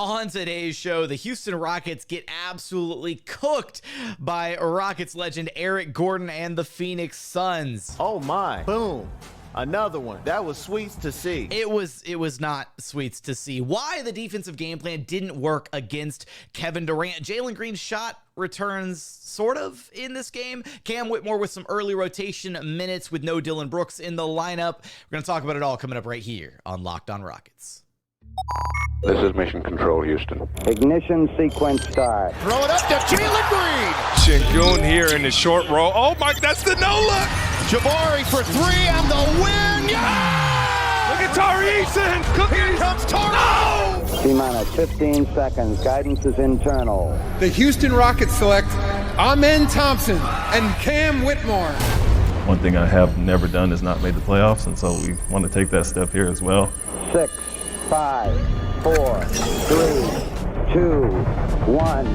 On today's show, the Houston Rockets get absolutely cooked by Rockets legend Eric Gordon and the Phoenix Suns. Oh my, boom. Another one. That was sweets to see. It was not sweets to see. Why the defensive game plan didn't work against Kevin Durant. Jalen Green's shot returns sort of in this game. Cam Whitmore with some early rotation minutes with no Dillon Brooks in the lineup. We're going to talk about it all coming up right here on Locked On Rockets. This is Mission Control, Houston. Ignition sequence start. Throw it up to Jalen Green. Sengun here in the short row. Oh my, that's the no look. Jabari for three and the win. Yeah! Look at Tari, Eason. Here comes Tari. No! T-minus 15 seconds. Guidance is internal. The Houston Rockets select Thompson and Cam Whitmore. One thing I have never done is not made the playoffs, and so we want to take that step here as well. 6, 5, 4, 3, 2, 1.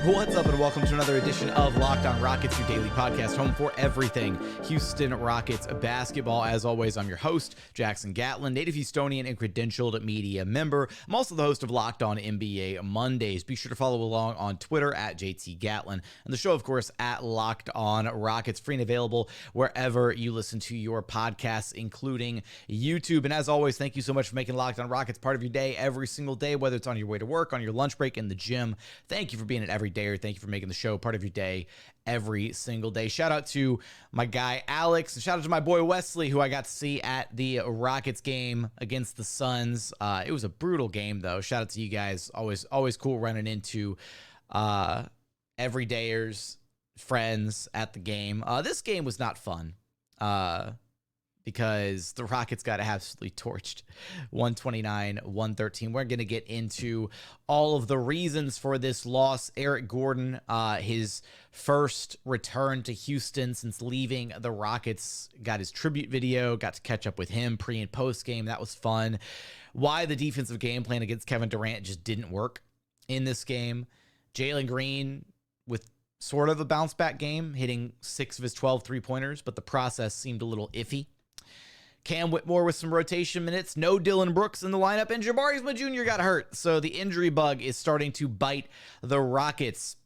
What's up, and welcome to another edition of Locked On Rockets, your daily podcast, home for everything Houston Rockets basketball. As always, I'm your host, Jackson Gatlin, native Houstonian and credentialed media member. I'm also the host of Locked On NBA Mondays. Be sure to follow along on Twitter at JT Gatlin, and the show, of course, at Locked On Rockets, free and available wherever you listen to your podcasts, including YouTube. And as always, thank you so much for making Locked On Rockets part of your day every single day, whether it's on your way to work, on your lunch break, in the gym. Thank you for being an everyday. Thank you for making the show part of your day every single day. Shout out to my guy Alex, and shout out to my boy Wesley, who I got to see at the Rockets game against the Suns. It was a brutal game, though. Shout out to you guys. Always cool running into everydayers, friends at the game. This game was not fun because the Rockets got absolutely torched, 129-113. We're going to get into all of the reasons for this loss. Eric Gordon, his first return to Houston since leaving the Rockets, got his tribute video, got to catch up with him pre and post game. That was fun. Why the defensive game plan against Kevin Durant just didn't work in this game. Jalen Green with sort of a bounce back game, hitting 6 of his 12 3-pointers, but the process seemed a little iffy. Cam Whitmore with some rotation minutes, no Dillon Brooks in the lineup, and Jabari Smith Jr. got hurt, so the injury bug is starting to bite the Rockets.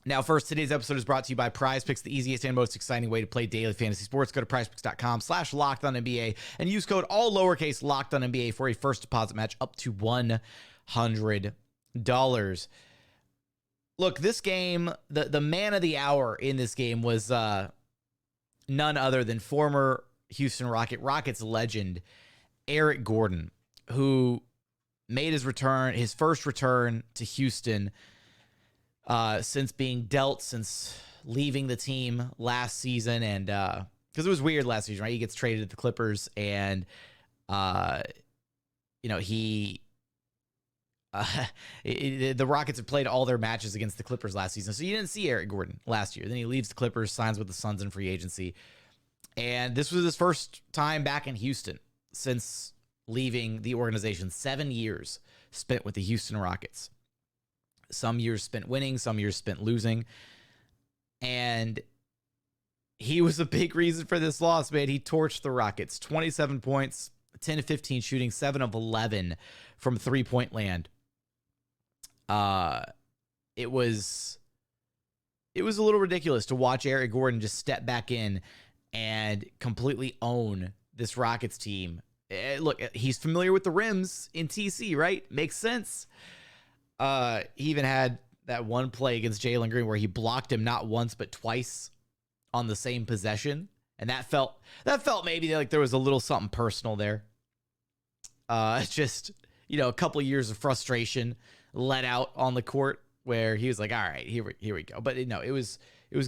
Now, first, today's episode is brought to you by Prize Picks, the easiest and most exciting way to play daily fantasy sports. Go to prizepicks.com/LockedOnNBA and use code all lowercase LockedOnNBA for a first deposit match up to $100. Look, this game, the man of the hour in this game was none other than former Houston Rockets legend Eric Gordon, who made his first return to Houston since leaving the team last season. And because it was weird last season, right? He gets traded to the Clippers, and the Rockets have played all their matches against the Clippers last season, so you didn't see Eric Gordon last year. Then he leaves the Clippers, signs with the Suns in free agency. And this was his first time back in Houston since leaving the organization. 7 years spent with the Houston Rockets. Some years spent winning, some years spent losing. And he was a big reason for this loss, man. He torched the Rockets. 27 points, 10 of 15 shooting, 7 of 11 from three-point land. It was a little ridiculous to watch Eric Gordon just step back in and completely own this Rockets team. Look, he's familiar with the rims in TC, right? Makes sense. He even had that one play against Jalen Green where he blocked him not once but twice on the same possession, and that felt maybe like there was a little something personal there. Just a couple of years of frustration let out on the court where he was like, "All right, here we go." But no, it was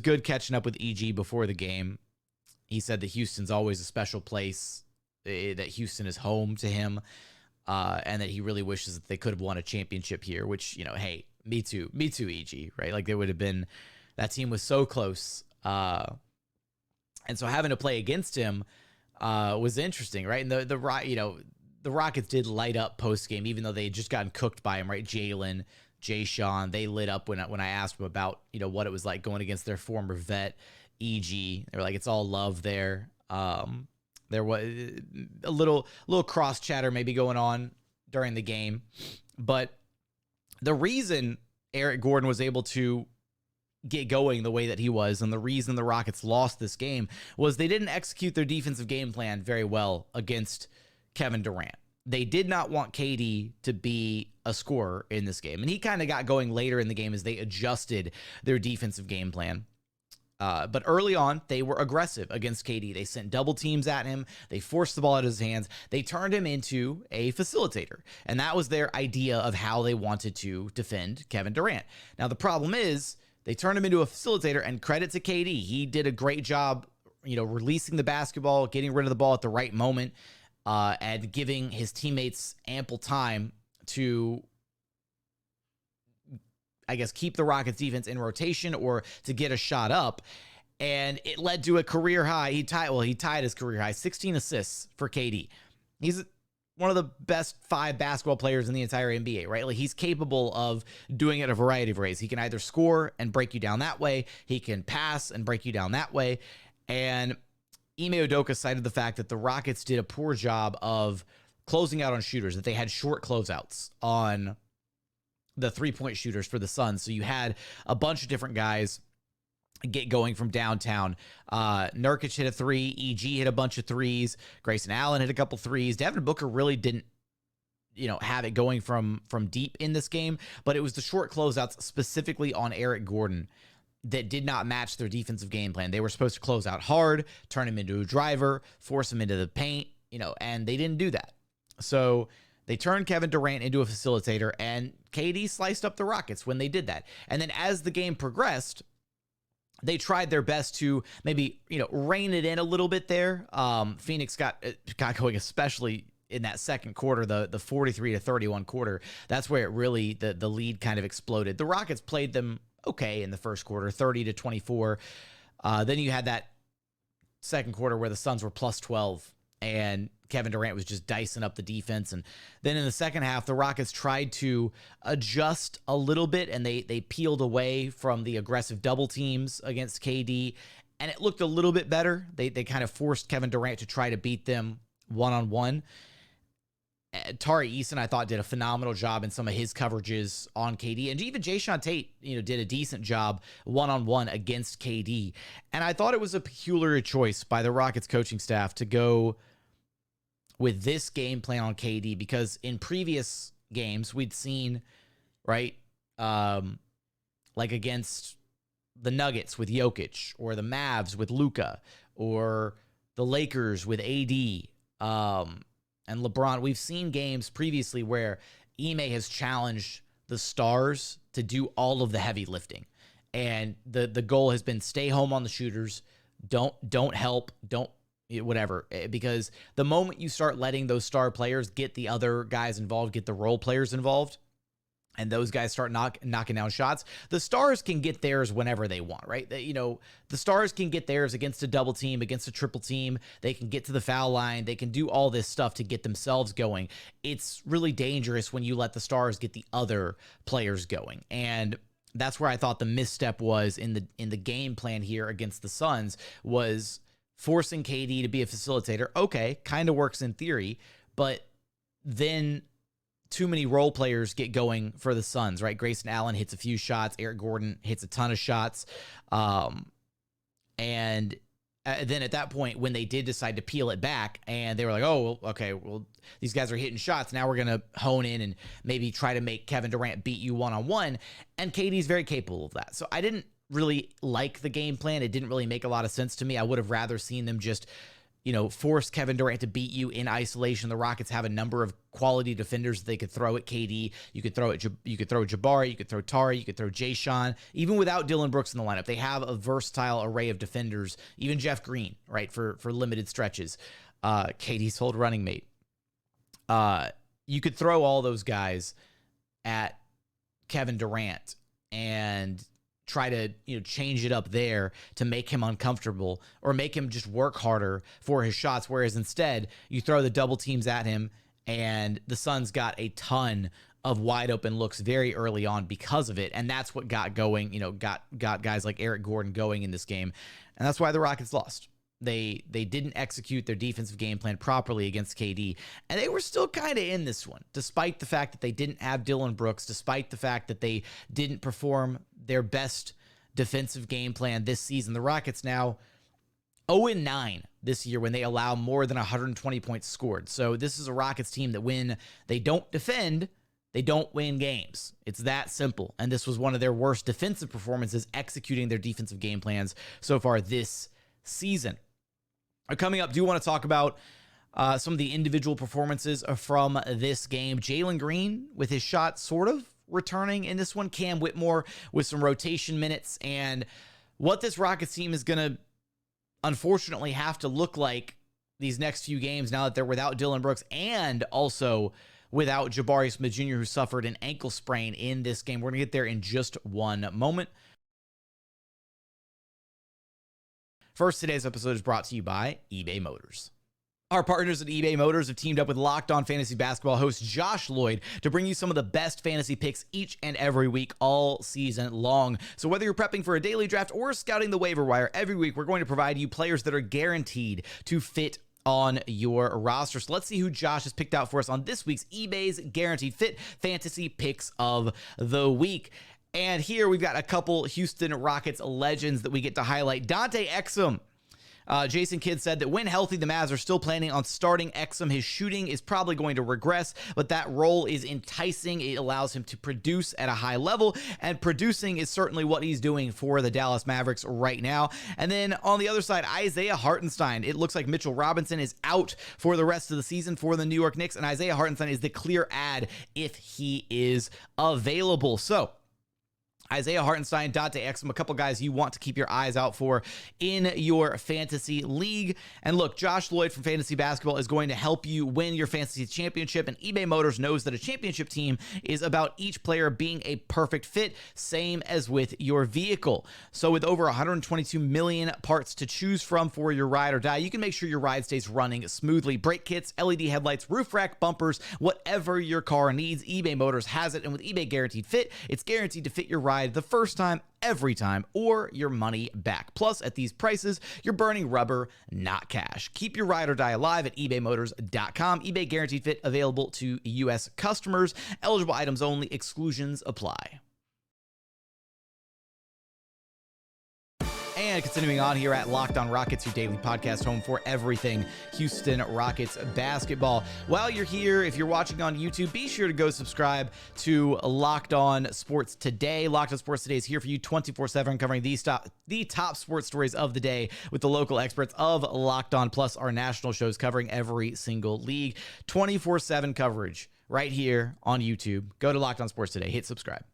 good catching up with EG before the game. He said that Houston's always a special place, that Houston is home to him, and that he really wishes that they could have won a championship here, which, hey, me too, EG, right? Like, that team was so close. And so having to play against him was interesting, right? And the Rockets did light up post-game, even though they had just gotten cooked by him, right? Jalen, Jae'Sean, they lit up when I asked them about, what it was like going against their former vet, EG. They were like, it's all love there. There was a little cross chatter maybe going on during the game, but the reason Eric Gordon was able to get going the way that he was, and the reason the Rockets lost this game, was they didn't execute their defensive game plan very well against Kevin Durant. They did not want KD to be a scorer in this game, and he kind of got going later in the game as they adjusted their defensive game plan. But early on, they were aggressive against KD. They sent double teams at him. They forced the ball out of his hands. They turned him into a facilitator. And that was their idea of how they wanted to defend Kevin Durant. Now, the problem is they turned him into a facilitator, and credit to KD. He did a great job, releasing the basketball, getting rid of the ball at the right moment, and giving his teammates ample time to, I guess, keep the Rockets defense in rotation or to get a shot up. And it led to a career high. He tied his career high, 16 assists for KD. He's one of the best 5 basketball players in the entire NBA, right? Like, he's capable of doing it a variety of ways. He can either score and break you down that way. He can pass and break you down that way. And Ime Udoka cited the fact that the Rockets did a poor job of closing out on shooters, that they had short closeouts on the 3-point shooters for the Suns. So you had a bunch of different guys get going from downtown. Nurkic hit a 3. EG hit a bunch of 3s. Grayson Allen hit a couple 3s. Devin Booker really didn't, have it going from deep in this game, but it was the short closeouts specifically on Eric Gordon that did not match their defensive game plan. They were supposed to close out hard, turn him into a driver, force him into the paint, and they didn't do that. So they turned Kevin Durant into a facilitator, and KD sliced up the Rockets when they did that. And then as the game progressed, they tried their best to maybe, rein it in a little bit there. Phoenix got going, especially in that second quarter, the 43-31 quarter. That's where it really, the lead kind of exploded. The Rockets played them okay in the first quarter, 30-24. Then you had that second quarter where the Suns were plus 12, and Kevin Durant was just dicing up the defense. And then in the second half, the Rockets tried to adjust a little bit, and they peeled away from the aggressive double teams against KD, and it looked a little bit better. They kind of forced Kevin Durant to try to beat them one-on-one. Tari Eason, I thought, did a phenomenal job in some of his coverages on KD, and even Jae'Sean Tate, did a decent job one-on-one against KD. And I thought it was a peculiar choice by the Rockets coaching staff to go with this game plan on KD, because in previous games we'd seen, right, like against the Nuggets with Jokic, or the Mavs with Luka, or the Lakers with AD, and LeBron. We've seen games previously where Ime has challenged the stars to do all of the heavy lifting, and the goal has been stay home on the shooters, don't help, don't whatever, because the moment you start letting those star players get the other guys involved, get the role players involved, and those guys start knocking down shots, the stars can get theirs whenever they want, right? The stars can get theirs against a double team, against a triple team. They can get to the foul line. They can do all this stuff to get themselves going. It's really dangerous when you let the stars get the other players going. And that's where I thought the misstep was in the game plan here against the Suns, was forcing KD to be a facilitator. Okay, kind of works in theory, but then too many role players get going for the Suns, right? Grayson Allen hits a few shots. Eric Gordon hits a ton of shots. And then at that point, when they did decide to peel it back, and they were like, oh, okay, well, these guys are hitting shots. Now we're going to hone in and maybe try to make Kevin Durant beat you one-on-one. And KD's very capable of that. So I didn't really like the game plan. It didn't really make a lot of sense to me. I would have rather seen them just, force Kevin Durant to beat you in isolation. The Rockets have a number of quality defenders that they could throw at KD. You could throw Jabari, you could throw Tari, you could throw Jae'Sean. Even without Dillon Brooks in the lineup, they have a versatile array of defenders. Even Jeff Green, right, for limited stretches. KD's old running mate. You could throw all those guys at Kevin Durant and try to change it up there to make him uncomfortable, or make him just work harder for his shots, whereas instead you throw the double teams at him, and the Suns got a ton of wide open looks very early on because of it, and that's what got going, got guys like Eric Gordon going in this game, and that's why the Rockets lost. They didn't execute their defensive game plan properly against KD, and they were still kind of in this one, despite the fact that they didn't have Dillon Brooks, despite the fact that they didn't perform their best defensive game plan this season. The Rockets now 0-9 this year when they allow more than 120 points scored. So this is a Rockets team that when they don't defend, they don't win games. It's that simple. And this was one of their worst defensive performances executing their defensive game plans so far this season. Coming up, do you want to talk about some of the individual performances from this game? Jalen Green with his shot sort of returning in this one. Cam Whitmore with some rotation minutes. And what this Rockets team is going to unfortunately have to look like these next few games now that they're without Dillon Brooks and also without Jabari Smith Jr., who suffered an ankle sprain in this game. We're going to get there in just one moment. First, today's episode is brought to you by eBay Motors. Our partners at eBay Motors have teamed up with Locked On Fantasy Basketball host Josh Lloyd to bring you some of the best fantasy picks each and every week all season long. So whether you're prepping for a daily draft or scouting the waiver wire, every week we're going to provide you players that are guaranteed to fit on your roster. So let's see who Josh has picked out for us on this week's eBay's Guaranteed Fit Fantasy Picks of the Week. And here we've got a couple Houston Rockets legends that we get to highlight. Dante Exum. Jason Kidd said that when healthy, the Mavs are still planning on starting Exum. His shooting is probably going to regress, but that role is enticing. It allows him to produce at a high level, and producing is certainly what he's doing for the Dallas Mavericks right now. And then on the other side, Isaiah Hartenstein. It looks like Mitchell Robinson is out for the rest of the season for the New York Knicks, and Isaiah Hartenstein is the clear add if he is available. So Isaiah Hartenstein, Dante Exum, a couple guys you want to keep your eyes out for in your fantasy league. And look, Josh Lloyd from Fantasy Basketball is going to help you win your fantasy championship, and eBay Motors knows that a championship team is about each player being a perfect fit, same as with your vehicle. So with over 122 million parts to choose from for your ride or die, you can make sure your ride stays running smoothly. Brake kits, LED headlights, roof rack, bumpers, whatever your car needs, eBay Motors has it. And with eBay Guaranteed Fit, it's guaranteed to fit your ride the first time, every time, or your money back. Plus, at these prices, you're burning rubber, not cash. Keep your ride or die alive at ebaymotors.com. eBay Guaranteed Fit available to U.S. customers. Eligible items only. Exclusions apply. And continuing on here at Locked On Rockets, your daily podcast home for everything Houston Rockets basketball. While you're here, if you're watching on YouTube, be sure to go subscribe to Locked On Sports Today. Locked On Sports Today is here for you 24/7, covering the top sports stories of the day with the local experts of Locked On, plus our national shows covering every single league. 24/7 coverage right here on YouTube. Go to Locked On Sports Today. Hit subscribe.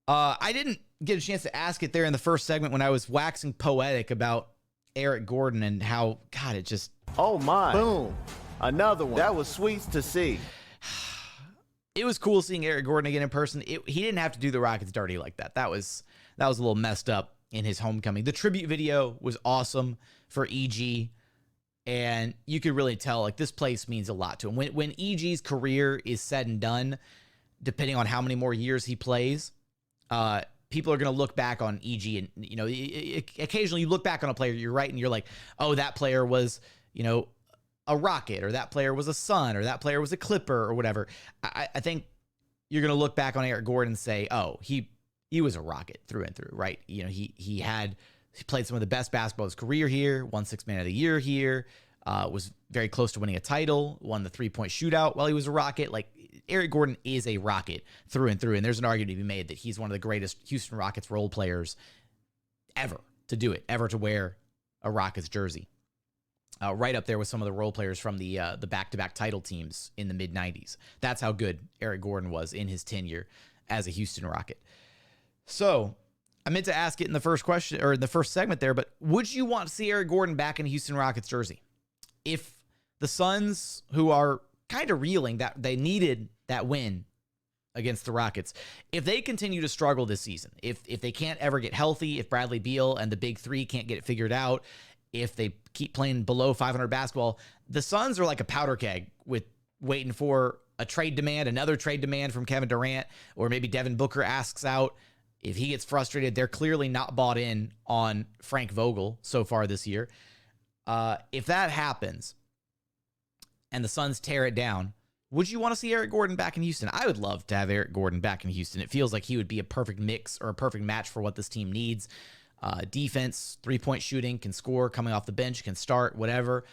I didn't get a chance to ask it there in the first segment when I was waxing poetic about Eric Gordon and how, God, it just... Oh, my. Boom. Another one. That was sweet to see. It was cool seeing Eric Gordon again in person. He didn't have to do the Rockets dirty like that. That was a little messed up in his homecoming. The tribute video was awesome for EG, and you could really tell, like, this place means a lot to him. When EG's career is said and done, depending on how many more years he plays, people are going to look back on EG, and, you know, occasionally you look back on a player, you're right, and you're like, oh, that player was, you know, a Rocket, or that player was a Sun, or that player was a Clipper, or whatever. I think you're going to look back on Eric Gordon and say, oh, he was a Rocket through and through, right? You know, he played some of the best basketball of his career here, won Sixth Man of the Year here, was very close to winning a title, won the 3-point shootout while he was a Rocket. Like, Eric Gordon is a Rocket through and through, and there's an argument to be made that he's one of the greatest Houston Rockets role players ever to do it, ever to wear a Rockets jersey. Right up there with some of the role players from the back-to-back title teams in the mid-'90s. That's how good Eric Gordon was in his tenure as a Houston Rocket. So I meant to ask it in the first question, or in the first segment there, but would you want to see Eric Gordon back in a Houston Rockets jersey? If the Suns, who are kind of reeling, that they needed that win against the Rockets, if they continue to struggle this season, if they can't ever get healthy, if Bradley Beal and the big three can't get it figured out, if they keep playing below 500 basketball, the Suns are like a powder keg with waiting for a trade demand, another trade demand from Kevin Durant, or maybe Devin Booker asks out. If he gets frustrated, they're clearly not bought in on Frank Vogel so far this year. If that happens and the Suns tear it down, would you want to see Eric Gordon back in Houston? I would love to have Eric Gordon back in Houston. It feels like he would be a perfect mix or a perfect match for what this team needs. Defense, three-point shooting, can score, coming off the bench, can start, whatever.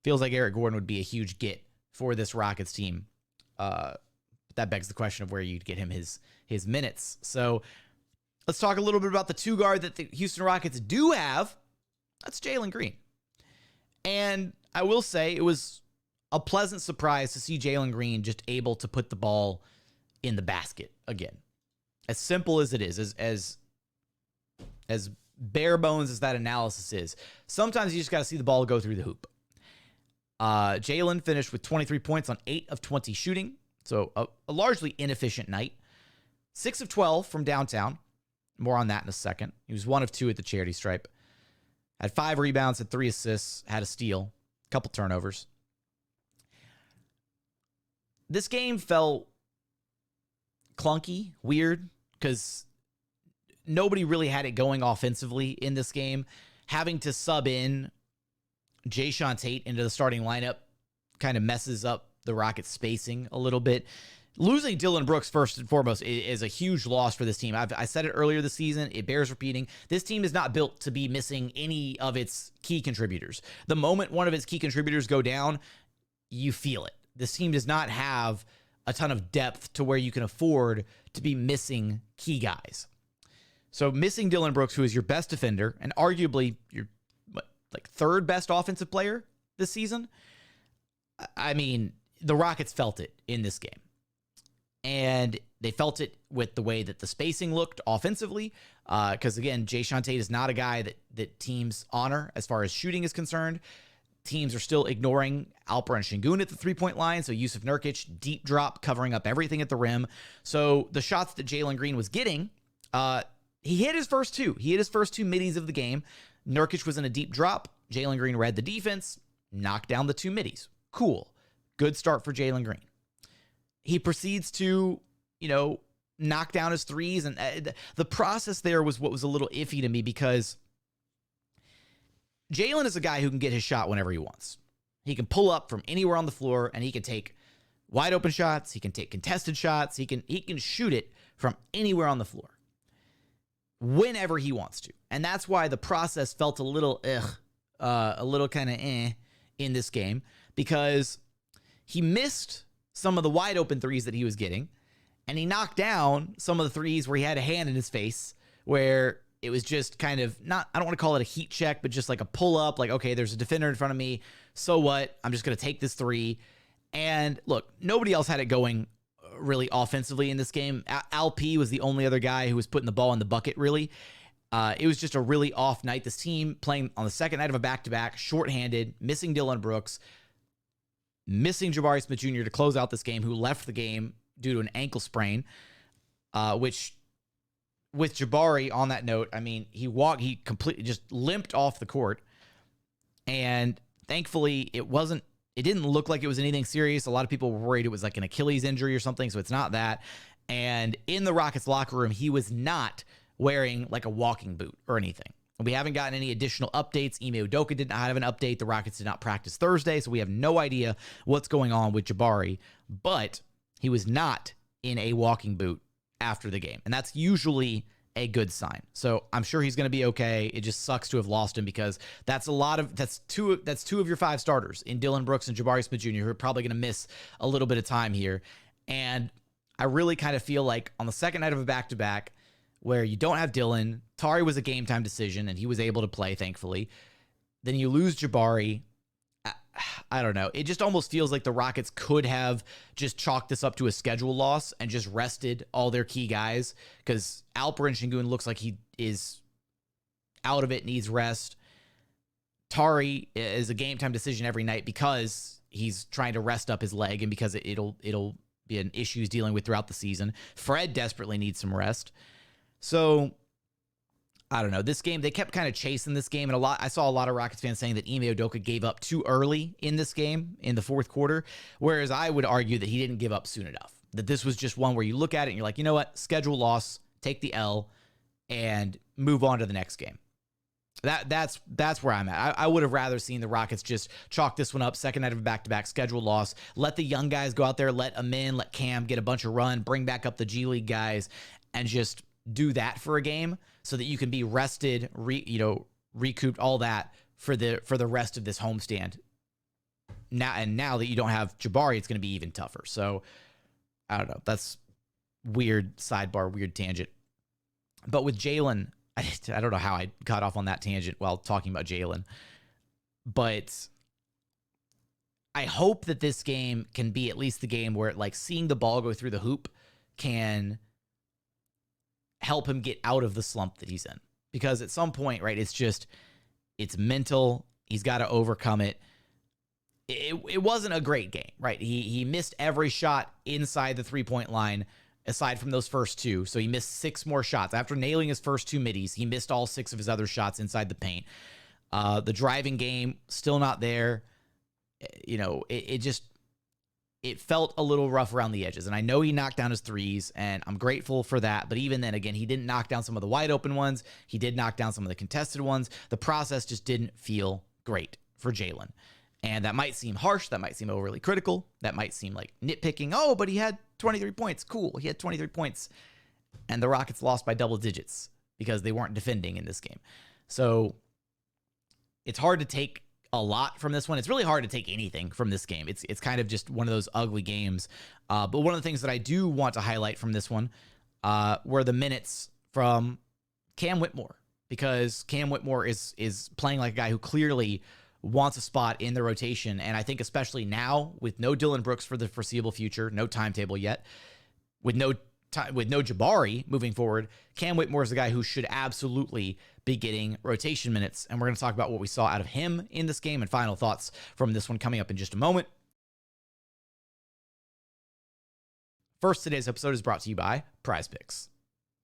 Feels like Eric Gordon would be a huge get for this Rockets team. That begs the question of where you'd get him his minutes. So let's talk a little bit about the two guard that the Houston Rockets do have. That's Jalen Green. And I will say it was a pleasant surprise to see Jalen Green just able to put the ball in the basket again. As simple as it is, as bare bones as that analysis is, sometimes you just got to see the ball go through the hoop. Jalen finished with 23 points on 8 of 20 shooting, so a largely inefficient night. 6 of 12 from downtown. More on that in a second. He was 1 of 2 at the charity stripe. Had 5 rebounds, had 3 assists, had a steal, a couple turnovers. This game felt clunky, weird, because nobody really had it going offensively in this game. Having to sub in Jae'Sean Tate into the starting lineup kind of messes up the Rockets' spacing a little bit. Losing Dillon Brooks, first and foremost, is a huge loss for this team. I said it earlier this season. It bears repeating. This team is not built to be missing any of its key contributors. The moment one of its key contributors go down, you feel it. This team does not have a ton of depth to where you can afford to be missing key guys. So missing Dillon Brooks, who is your best defender and arguably your third best offensive player this season, I mean, the Rockets felt it in this game. And they felt it with the way that the spacing looked offensively. Because, again, Jae'Sean Tate is not a guy that teams honor as far as shooting is concerned. Teams are still ignoring Alperen Sengun at the three-point line. So Jusuf Nurkic, deep drop, covering up everything at the rim. So the shots that Jaylen Green was getting, he hit his first 2. He hit his first 2 middies of the game. Nurkic was in a deep drop. Jaylen Green read the defense, knocked down the 2 middies. Cool. Good start for Jaylen Green. He proceeds to, knock down his threes. And the process there was what was a little iffy to me, because Jaylen is a guy who can get his shot whenever he wants. He can pull up from anywhere on the floor, and he can take wide open shots. He can take contested shots. He can shoot it from anywhere on the floor whenever he wants to. And that's why the process felt a little kind of in this game, because he missed some of the wide open threes that he was getting, and he knocked down some of the threes where he had a hand in his face, where it was just kind of I don't want to call it a heat check, but just like a pull up, like, okay, there's a defender in front of me. So what? I'm just going to take this 3. And look, nobody else had it going really offensively in this game. Alp was the only other guy who was putting the ball in the bucket, really. It was just a really off night. This team playing on the second night of a back-to-back, shorthanded, missing Dillon Brooks, missing Jabari Smith Jr. to close out this game, who left the game due to an ankle sprain, which with Jabari on that note, I mean, he completely just limped off the court. And thankfully it didn't look like it was anything serious. A lot of people were worried it was like an Achilles injury or something. So it's not that. And in the Rockets locker room, he was not wearing like a walking boot or anything. We haven't gotten any additional updates. Ime Udoka did not have an update. The Rockets did not practice Thursday, so we have no idea what's going on with Jabari. But he was not in a walking boot after the game, and that's usually a good sign. So I'm sure he's going to be okay. It just sucks to have lost him, because that's two of your 5 starters in Dillon Brooks and Jabari Smith Jr., who are probably going to miss a little bit of time here. And I really kind of feel like on the second night of a back-to-back, where you don't have Dillon, Tari was a game-time decision, and he was able to play, thankfully. Then you lose Jabari. I don't know. It just almost feels like the Rockets could have just chalked this up to a schedule loss and just rested all their key guys, because Alperen Sengun looks like he is out of it, needs rest. Tari is a game-time decision every night because he's trying to rest up his leg and because it'll be an issue he's dealing with throughout the season. Fred desperately needs some rest. So, I don't know. This game, they kept kind of chasing this game, and I saw a lot of Rockets fans saying that Ime Udoka gave up too early in this game in the fourth quarter, whereas I would argue that he didn't give up soon enough. That this was just one where you look at it and you're like, you know what? Schedule loss, take the L, and move on to the next game. That's where I'm at. I would have rather seen the Rockets just chalk this one up, second night of a back-to-back schedule loss. Let the young guys go out there, let Amin, let Cam get a bunch of run, bring back up the G League guys, and just do that for a game so that you can be rested, recouped, all that for the rest of this homestand. Now that you don't have Jabari, it's going to be even tougher. So I don't know. That's weird sidebar, weird tangent. But with Jaylen, I don't know how I got off on that tangent while talking about Jaylen, but I hope that this game can be at least the game where like seeing the ball go through the hoop can help him get out of the slump that he's in. Because at some point, right, it's mental. He's got to overcome it. It wasn't a great game, right? He missed every shot inside the 3-point line aside from those first two. So he missed 6 more shots. After nailing his first 2 middies, he missed all 6 of his other shots inside the paint. The driving game, still not there. It felt a little rough around the edges. And I know he knocked down his threes, and I'm grateful for that. But even then, again, he didn't knock down some of the wide open ones. He did knock down some of the contested ones. The process just didn't feel great for Jaylen. And that might seem harsh. That might seem overly critical. That might seem like nitpicking. Oh, but he had 23 points. Cool. He had 23 points. And the Rockets lost by double digits because they weren't defending in this game. So it's hard to take a lot from this one. It's really hard to take anything from this game. It's kind of just one of those ugly games. But one of the things that I do want to highlight from this one were the minutes from Cam Whitmore. Because Cam Whitmore is playing like a guy who clearly wants a spot in the rotation. And I think especially now with no Dillon Brooks for the foreseeable future, no timetable yet, with no Jabari moving forward, Cam Whitmore is the guy who should absolutely be getting rotation minutes. And we're going to talk about what we saw out of him in this game and final thoughts from this one coming up in just a moment. First, today's episode is brought to you by PrizePicks.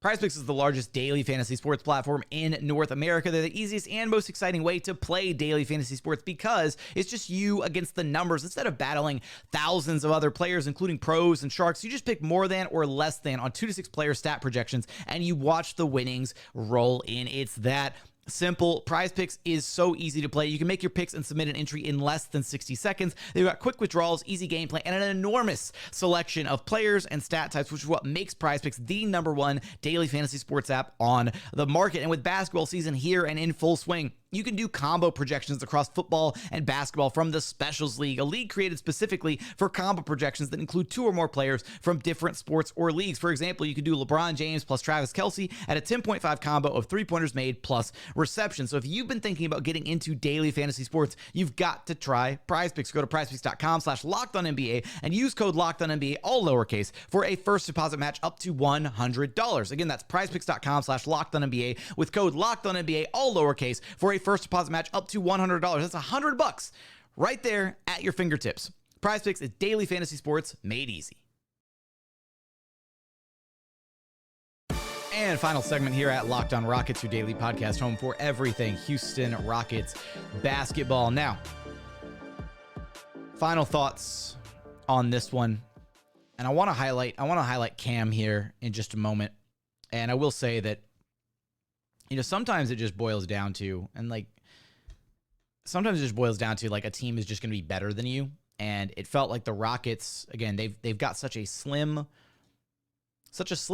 PrizePicks is the largest daily fantasy sports platform in North America. They're the easiest and most exciting way to play daily fantasy sports because it's just you against the numbers. Instead of battling thousands of other players, including pros and sharks, you just pick more than or less than on 2 to 6 player stat projections, and you watch the winnings roll in. It's that simple. PrizePicks is so easy to play. You can make your picks and submit an entry in less than 60 seconds. They've got quick withdrawals, easy gameplay, and an enormous selection of players and stat types, which is what makes PrizePicks the #1 daily fantasy sports app on the market. And with basketball season here and in full swing, you can do combo projections across football and basketball from the Specials League, a league created specifically for combo projections that include 2 or more players from different sports or leagues. For example, you could do LeBron James plus Travis Kelce at a 10.5 combo of 3-pointers made plus reception. So if you've been thinking about getting into daily fantasy sports, you've got to try PrizePicks. Go to prizepicks.com/LockedOnNBA and use code LockedOnNBA, all lowercase, for a first deposit match up to $100. Again, that's prizepicks.com/LockedOnNBA with code LockedOnNBA, all lowercase, for a first deposit match up to $100. That's $100 right there at your fingertips. PrizePicks is daily fantasy sports made easy. And final segment here at Locked On Rockets, your daily podcast home for everything Houston Rockets basketball. Now, final thoughts on this one. And I want to highlight Cam here in just a moment. And I will say that, sometimes it just boils down to, like a team is just going to be better than you. And it felt like the Rockets, again, they've got such a slim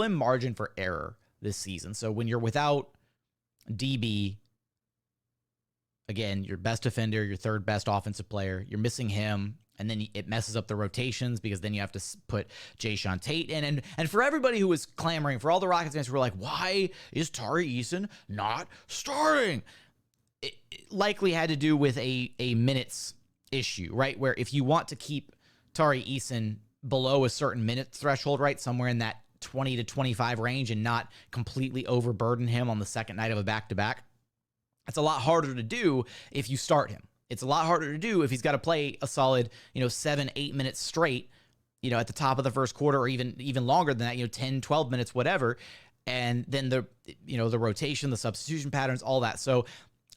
margin for error this season. So when you're without DB, again, your best defender, your third best offensive player, you're missing him. And then it messes up the rotations because then you have to put Jae'Sean Tate in. And for everybody who was clamoring, for all the Rockets fans who were like, why is Tari Eason not starting? It likely had to do with a minutes issue, right? Where if you want to keep Tari Eason below a certain minute threshold, right, somewhere in that 20 to 25 range and not completely overburden him on the second night of a back-to-back, it's a lot harder to do if you start him. It's a lot harder to do if he's got to play a solid, 7-8 minutes straight, at the top of the first quarter, or even longer than that, 10, 12 minutes, whatever. And then the rotation, the substitution patterns, all that. So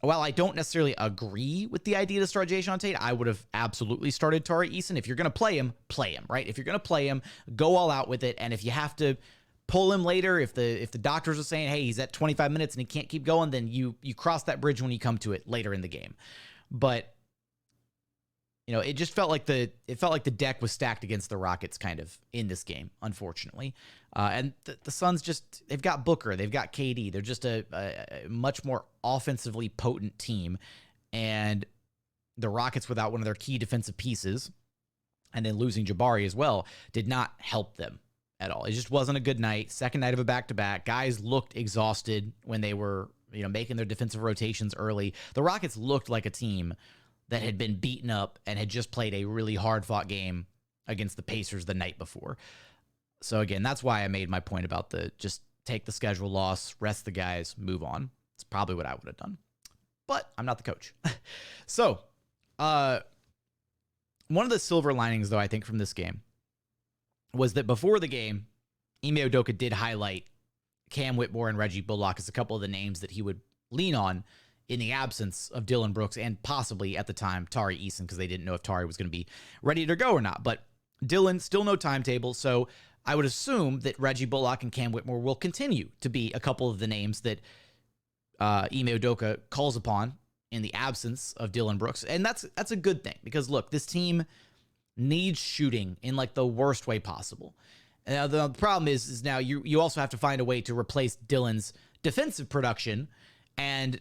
while I don't necessarily agree with the idea to start Jae'Sean Tate, I would have absolutely started Tari Eason. If you're going to play him, right? If you're going to play him, go all out with it. And if you have to pull him later. If the doctors are saying, hey, he's at 25 minutes and he can't keep going, then you cross that bridge when you come to it later in the game. But it just felt like the deck was stacked against the Rockets kind of in this game, unfortunately. And the Suns they've got Booker, they've got KD. They're just a much more offensively potent team. And the Rockets, without one of their key defensive pieces, and then losing Jabari as well, did not help them at all. It just wasn't a good night. Second night of a back-to-back. Guys looked exhausted when they were making their defensive rotations early. The Rockets looked like a team that had been beaten up and had just played a really hard-fought game against the Pacers the night before. So again, that's why I made my point about just take the schedule loss, rest the guys, move on. It's probably what I would have done. But I'm not the coach. So, one of the silver linings, though, I think from this game was that before the game, Ime Udoka did highlight Cam Whitmore and Reggie Bullock as a couple of the names that he would lean on in the absence of Dillon Brooks and possibly at the time Tari Eason, because they didn't know if Tari was going to be ready to go or not. But Dillon, still no timetable, so I would assume that Reggie Bullock and Cam Whitmore will continue to be a couple of the names that Ime Udoka calls upon in the absence of Dillon Brooks. And that's a good thing, because look, this team needs shooting in like the worst way possible. And the problem is now you also have to find a way to replace Dillon's defensive production, and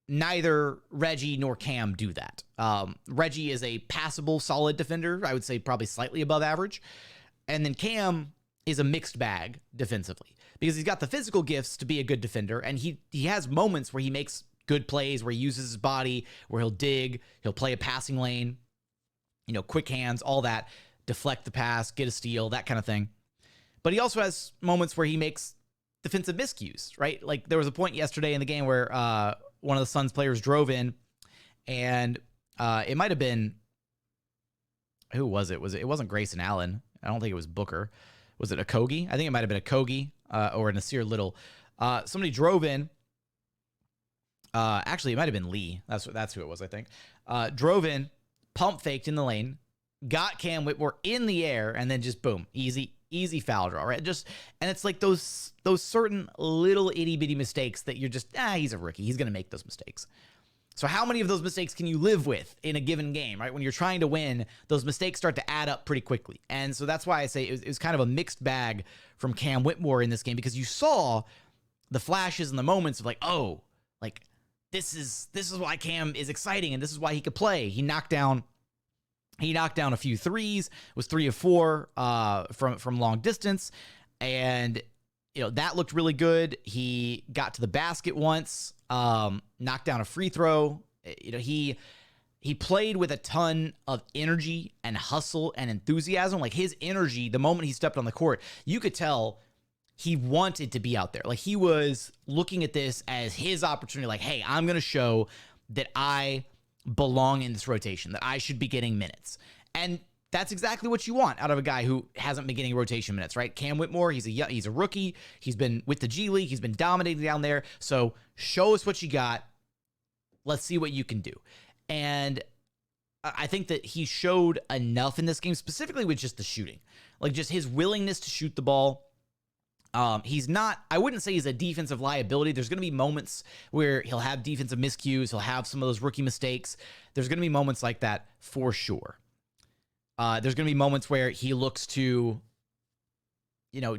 neither Reggie nor Cam do that. Reggie is a passable, solid defender. I would say probably slightly above average. And then Cam is a mixed bag defensively, because he's got the physical gifts to be a good defender, and he has moments where he makes good plays, where he uses his body, where he'll dig, he'll play a passing lane, quick hands, all that, deflect the pass, get a steal, that kind of thing. But he also has moments where he makes defensive miscues, right? Like there was a point yesterday in the game where one of the Suns players drove in, and it might have been, who was it? It wasn't Grayson Allen. I don't think it was Booker. Was it Okogie? I think it might have been Okogie or Nasir Little. Somebody drove in. Actually, it might have been Lee. That's who it was, I think. Drove in, pump faked in the lane, got Cam Whitmore in the air, and then just boom, easy foul draw, right? And it's like those certain little itty bitty mistakes that you're just, he's a rookie, he's gonna make those mistakes. So how many of those mistakes can you live with in a given game, right? When you're trying to win, those mistakes start to add up pretty quickly. And so that's why I say it was kind of a mixed bag from Cam Whitmore in this game, because you saw the flashes and the moments of like, oh, like this is why Cam is exciting, and this is why he could play. He knocked down a few threes, was 3 of 4 from long distance, and that looked really good. He got to the basket once, knocked down a free throw. He played with a ton of energy and hustle and enthusiasm. Like his energy, the moment he stepped on the court, you could tell he wanted to be out there. Like he was looking at this as his opportunity. Like, hey, I'm going to show that I belong in this rotation, that I should be getting minutes. And that's exactly what you want out of a guy who hasn't been getting rotation minutes, right? Cam Whitmore, he's a rookie. He's been with the G League. He's been dominating down there. So show us what you got. Let's see what you can do. And I think that he showed enough in this game, specifically with just the shooting, like just his willingness to shoot the ball. He's not, I wouldn't say he's a defensive liability. There's going to be moments where he'll have defensive miscues. He'll have some of those rookie mistakes. There's going to be moments like that for sure. There's going to be moments where he looks to,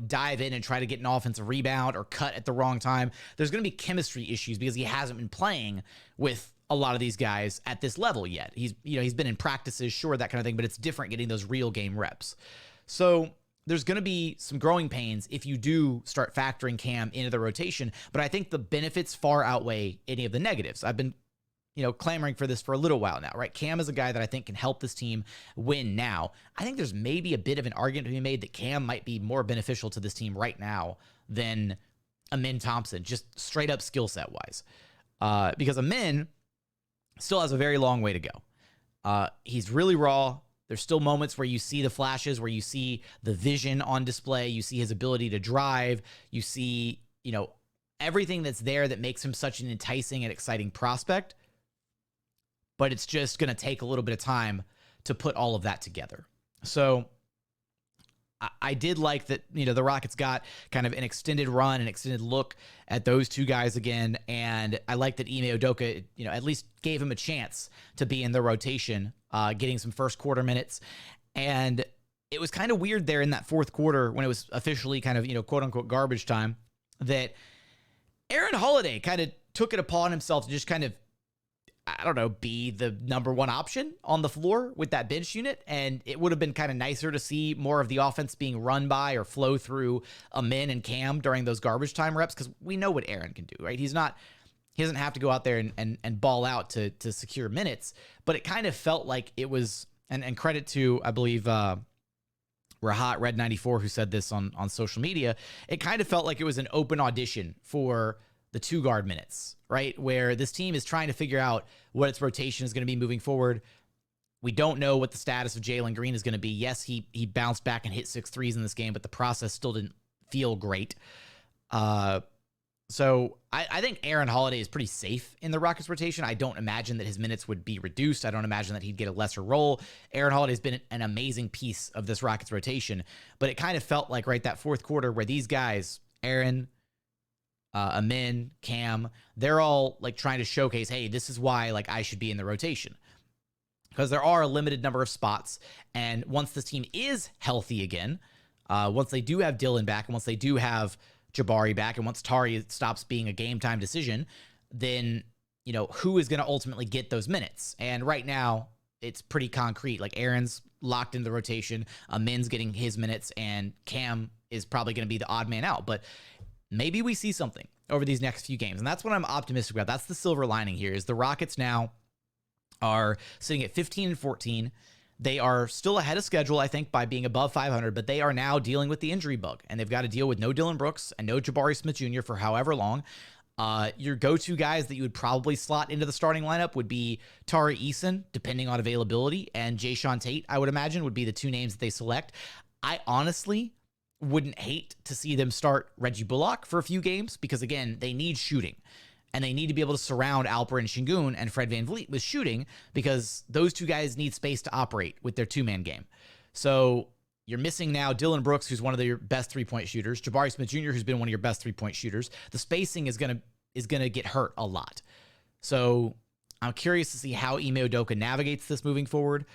dive in and try to get an offensive rebound or cut at the wrong time. There's going to be chemistry issues because he hasn't been playing with a lot of these guys at this level yet. He's been in practices, sure, that kind of thing, but it's different getting those real game reps. So there's going to be some growing pains if you do start factoring Cam into the rotation, but I think the benefits far outweigh any of the negatives. I've been, clamoring for this for a little while now, right? Cam is a guy that I think can help this team win now. I think there's maybe a bit of an argument to be made that Cam might be more beneficial to this team right now than Amin Thompson, just straight up skill set wise. Because Amin still has a very long way to go. He's really raw. There's still moments where you see the flashes, where you see the vision on display. You see his ability to drive. You see, everything that's there that makes him such an enticing and exciting prospect. But it's just going to take a little bit of time to put all of that together. So I did like that, the Rockets got kind of an extended run, an extended look at those two guys again. And I like that Ime Udoka, at least gave him a chance to be in the rotation, getting some first quarter minutes. And it was kind of weird there in that fourth quarter when it was officially kind of, quote unquote garbage time, that Aaron Holiday kind of took it upon himself to just kind of, be the number one option on the floor with that bench unit. And it would have been kind of nicer to see more of the offense being run by or flow through Amin and Cam during those garbage time reps, because we know what Aaron can do, right? He doesn't have to go out there and ball out to secure minutes, but it kind of felt like it was, and credit to, I believe, Rahat Red 94, who said this on social media, it kind of felt like it was an open audition for the 2-guard minutes, right? Where this team is trying to figure out what its rotation is going to be moving forward. We don't know what the status of Jalen Green is going to be. Yes, he bounced back and hit 6 threes in this game, but the process still didn't feel great. So I think Aaron Holiday is pretty safe in the Rockets rotation. I don't imagine that his minutes would be reduced. I don't imagine that he'd get a lesser role. Aaron Holiday's been an amazing piece of this Rockets rotation, but it kind of felt like that fourth quarter where these guys, Aaron, Amin, Cam, they're all trying to showcase, hey, this is why I should be in the rotation. Because there are a limited number of spots, and once this team is healthy again, once they do have Dillon back, and once they do have Jabari back, and once Tari stops being a game time decision, then who is going to ultimately get those minutes? And right now, it's pretty concrete. Aaron's locked into the rotation, Amin's getting his minutes, and Cam is probably going to be the odd man out. But maybe we see something over these next few games. And that's what I'm optimistic about. That's the silver lining here, is the Rockets now are sitting at 15-14. They are still ahead of schedule, I think, by being above 500, but they are now dealing with the injury bug, and they've got to deal with no Dillon Brooks and no Jabari Smith Jr. for however long. Your go-to guys that you would probably slot into the starting lineup would be Tari, Eason, depending on availability, and Jae'Sean Tate, I would imagine, would be the two names that they select. I honestly wouldn't hate to see them start Reggie Bullock for a few games, because again, they need shooting, and they need to be able to surround Alperen Sengun and Fred VanVleet with shooting, because those two guys need space to operate with their 2-man game. So you're missing now Dillon Brooks, who's one of your best 3-point shooters, Jabari Smith Jr., who's been one of your best 3-point shooters. The spacing is gonna get hurt a lot. So I'm curious to see how Ime Udoka navigates this moving forward.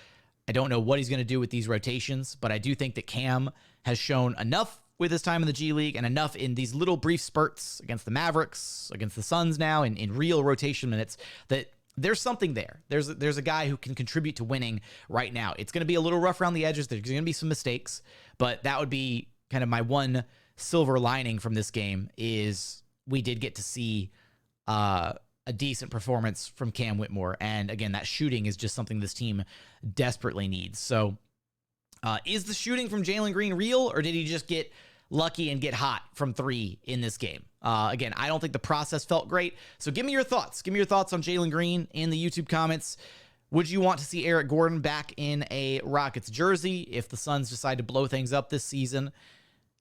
I don't know what he's going to do with these rotations, but I do think that Cam has shown enough with his time in the G League and enough in these little brief spurts against the Mavericks, against the Suns now, in real rotation minutes, that there's something there. There's a guy who can contribute to winning right now. It's going to be a little rough around the edges. There's going to be some mistakes, but that would be kind of my one silver lining from this game, is we did get to see a decent performance from Cam Whitmore. And again, that shooting is just something this team desperately needs. So is the shooting from Jalen Green real, or did he just get lucky and get hot from 3 in this game? Again, I don't think the process felt great. So give me your thoughts. Give me your thoughts on Jalen Green in the YouTube comments. Would you want to see Eric Gordon back in a Rockets jersey if the Suns decide to blow things up this season?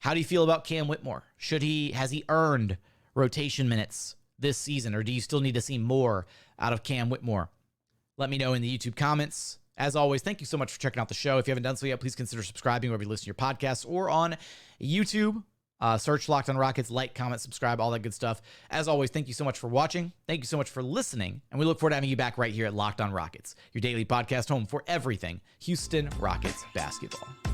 How do you feel about Cam Whitmore? Has he earned rotation minutes this season, or do you still need to see more out of Cam Whitmore? Let me know in the YouTube comments. As always, thank you so much for checking out the show. If you haven't done so yet, please consider subscribing wherever you listen to your podcasts or on YouTube. Search Locked on Rockets, like, comment, subscribe, all that good stuff. As always, thank you so much for watching. Thank you so much for listening, and we look forward to having you back right here at Locked on Rockets, your daily podcast home for everything Houston Rockets basketball.